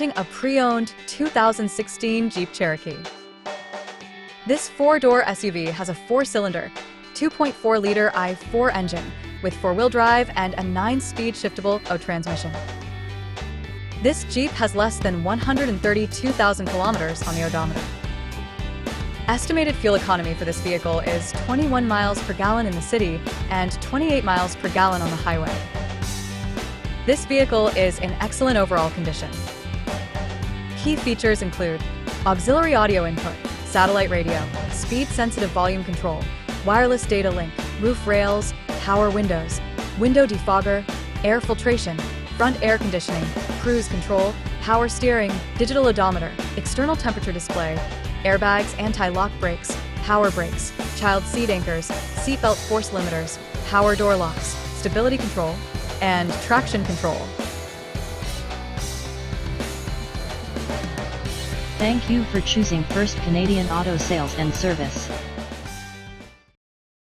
presenting a pre-owned 2016 Jeep Cherokee. This four-door SUV has a four-cylinder, 2.4-liter i4 engine with four-wheel drive and a 9-speed shiftable transmission. This Jeep has less than 132,000 kilometers on the odometer. Estimated fuel economy for this vehicle is 21 miles per gallon in the city and 28 miles per gallon on the highway. This vehicle is in excellent overall condition. Key features include auxiliary audio input, satellite radio, speed-sensitive volume control, wireless data link, roof rails, power windows, window defogger, air filtration, front air conditioning, cruise control, power steering, digital odometer, external temperature display, airbags, anti-lock brakes, power brakes, child seat anchors, seatbelt force limiters, power door locks, stability control, and traction control. Thank you for choosing First Canadian Auto Sales and Service.